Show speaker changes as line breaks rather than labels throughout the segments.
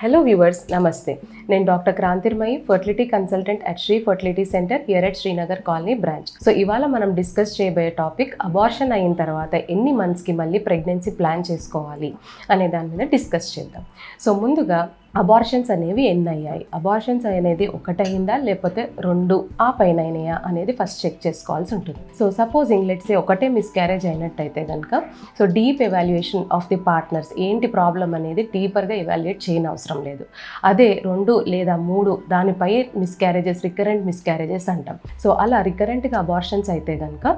Hello viewers, Namaste. నేను doctor Kranthirmayi fertility consultant at Sri fertility centre here at Srinagar colony branch. So ఇవాళ మనం discuss చేయబోయే topic abortion అయిన తర్వాత ఎన్ని మంత్స్కి మళ్ళీ ప్రెగ్నెన్సీ ప్లాన్ చేసుకోవాలి అనే దాని మీద డిస్కస్ చేద్దాం. సో ముందుగా అబార్షన్స్ అనేవి ఎన్ని అయ్యాయి, అబార్షన్స్ అనేది ఒకటైందా లేకపోతే రెండు ఆ పైన అయినాయా అనేది ఫస్ట్ చెక్ చేసుకోవాల్సి ఉంటుంది. సో సపోజింగ్ లెట్స్ సే ఒకటే మిస్క్యారేజ్ అయినట్టయితే కనుక so deep evaluation of the partners ఏంటి ప్రాబ్లం అనేది డీపర్గా ఎవాల్యుయేట్ చేయని అవసరం లేదు. అదే 2 లేదా 3 దానిపై మిస్క్యారేజెస్, రికరెంట్ మిస్క్యారేజెస్ అంటాం. సో అలా రికరెంట్గా అబార్షన్స్ అయితే కనుక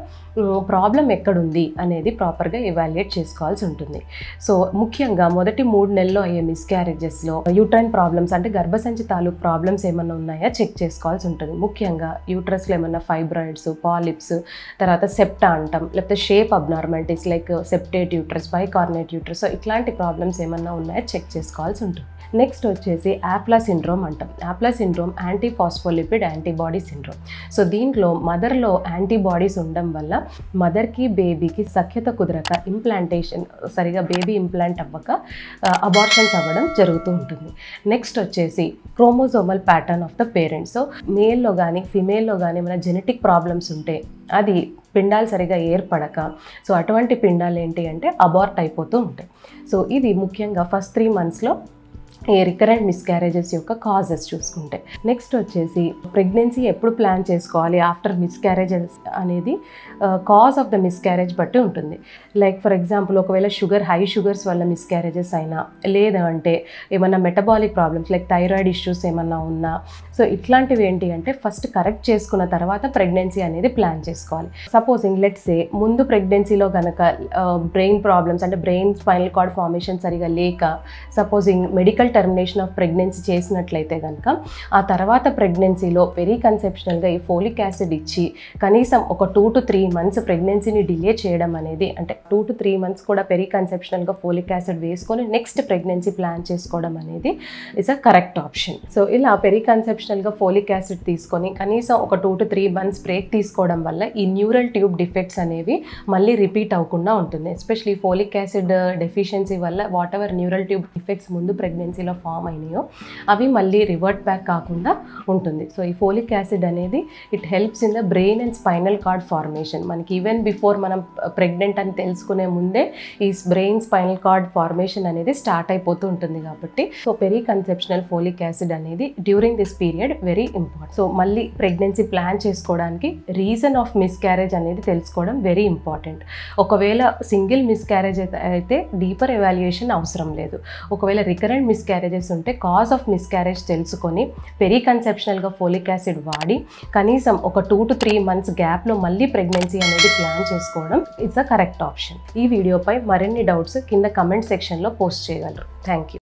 ప్రాబ్లం ఎక్కడుంది అనేది ప్రాపర్గా ఎవాల్యుయేట్ చేసుకోవాల్సి ఉంటుంది. సో ముఖ్యంగా మొదటి 3 నెలల్లో అయ్యే మిస్క్యారేజెస్లో యూట్రైన్ ప్రాబ్లమ్స్ అంటే గర్భసంచి తాలూకు ప్రాబ్లమ్స్ ఏమన్నా ఉన్నాయా చెక్ చేసుకోవాల్సి ఉంటుంది. ముఖ్యంగా యూట్రస్లో ఏమన్నా ఫైబ్రాయిడ్స్, పాలిప్స్, తర్వాత సెప్టా అంటాం, లేకపోతే shape abnormalities like septate uterus, bicornuate uterus, so ఇట్లాంటి ప్రాబ్లమ్స్ ఏమన్నా ఉన్నాయా చెక్ చేసుకోవాల్సి ఉంటుంది. నెక్స్ట్ వచ్చేసి యాప్లా సిండ్రోమ్ అంటాం. APLA syndrome antiphospholipid antibody syndrome. So దీంట్లో మదర్లో యాంటీబాడీస్ ఉండడం వల్ల మదర్కి బేబీకి సఖ్యత కుదరక ఇంప్లాంటేషన్ సరిగా బేబీ ఇంప్లాంట్ అవ్వక అబార్షన్స్ అవ్వడం జరుగుతూ ఉంటుంది. నెక్స్ట్ వచ్చేసి chromosomal pattern of the parents. So మేల్లో కానీ ఫిమేల్లో కానీ మన జెనెటిక్ ప్రాబ్లమ్స్ ఉంటే అది పిండాలు సరిగా ఏర్పడక సో అటువంటి పిండాలు ఏంటి అంటే అబార్ట్ అయిపోతూ ఉంటాయి. సో ఇది ముఖ్యంగా ఫస్ట్ 3 మంత్స్లో ఈ రికరెంట్ మిస్క్యారేజెస్ యొక్క కాజెస్ చూసుకుంటే. నెక్స్ట్ వచ్చేసి ప్రెగ్నెన్సీ ఎప్పుడు ప్లాన్ చేసుకోవాలి ఆఫ్టర్ మిస్క్యారేజెస్ అనేది కాజ్ ఆఫ్ ద మిస్క్యారేజ్ బట్టి ఉంటుంది. లైక్ ఫర్ ఎగ్జాంపుల్ ఒకవేళ హై షుగర్స్ వల్ల మిస్క్యారేజెస్ అయినా, లేదా అంటే ఏమన్నా metabolic problems like thyroid issues ఏమన్నా ఉన్నా, సో ఇట్లాంటివి ఏంటి అంటే ఫస్ట్ కరెక్ట్ చేసుకున్న తర్వాత ప్రెగ్నెన్సీ అనేది ప్లాన్ చేసుకోవాలి. సపోజింగ్ లెట్స్ సే ముందు ప్రెగ్నెన్సీలో కనుక బ్రెయిన్ ప్రాబ్లమ్స్ అంటే బ్రెయిన్ స్పైనల్ కార్డ్ ఫార్మేషన్ సరిగా లేక supposing medical termination of pregnancy చేసినట్లయితే కనుక ఆ తర్వాత ప్రెగ్నెన్సీలో వెరీ కన్సెప్షనల్గా ఈ ఫోలిక్ యాసిడ్ ఇచ్చి కనీసం ఒక 2 to 3 మంత్స్ ప్రెగ్నెన్సీని డిలే చేయడం అనేది, అంటే 2 to 3 మంత్స్ కూడా పెరీ కన్సెప్షనల్గా ఫోలిక్ యాసిడ్ వేసుకొని నెక్స్ట్ ప్రెగ్నెన్సీ ప్లాన్ చేసుకోవడం అనేది is a correct option. So ఇలా పెరీ కన్సెప్షనల్గా ఫోలిక్ యాసిడ్ తీసుకొని కనీసం ఒక 2 to 3 మంత్స్ బ్రేక్ తీసుకోవడం వల్ల ఈ న్యూరల్ ట్యూబ్ డిఫెక్ట్స్ అనేవి మళ్ళీ రిపీట్ అవ్వకుండా ఉంటుంది. ఎస్పెషలీ ఫోలిక్ యాసిడ్ డెఫిషియన్సీ వల్ల what ever neural tube defects ముందు ప్రెగ్నెన్సీలో ఫామ్ అయినాయో అవి మళ్ళీ రివర్ట్ బ్యాక్ కాకుండా ఉంటుంది. సో ఈ ఫోలిక్ యాసిడ్ అనేది it helps in the brain and spinal cord formation. మనకి ఈవెన్ బిఫోర్ మనం ప్రెగ్నెంట్ అని తెలుసుకునే ముందే ఈ బ్రెయిన్ స్పైనల్ కార్డ్ ఫార్మేషన్ అనేది స్టార్ట్ అయిపోతూ ఉంటుంది కాబట్టి so periconceptional folic acid అనేది during this period very important. So మళ్ళీ ప్రెగ్నెన్సీ ప్లాన్ చేసుకోవడానికి రీజన్ ఆఫ్ మిస్క్యారేజ్ అనేది తెలుసుకోవడం వెరీ ఇంపార్టెంట్. ఒకవేళ సింగిల్ మిస్క్యారేజ్ అయితే డీపర్ ఎవాల్యుయేషన్ అవసరం లేదు. ఒకవేళ రికరెంట్ మిస్క్యారేజెస్ ఉంటే కాజ్ ఆఫ్ మిస్క్యారేజ్ తెలుసుకొని పెరీ కన్సెప్షనల్గా ఫోలిక్ యాసిడ్ వాడి కనీసం ఒక 2 to 3 మంత్స్ గ్యాప్లో మళ్ళీ ప్రెగ్నెన్సీ అనేది ప్లాన్ చేసుకోవడం ఇట్స్ అ కరెక్ట్ ఆప్షన్. ఈ వీడియోపై మరిన్ని డౌట్స్ కింద కమెంట్ సెక్షన్లో పోస్ట్ చేయగలరు. Thank you.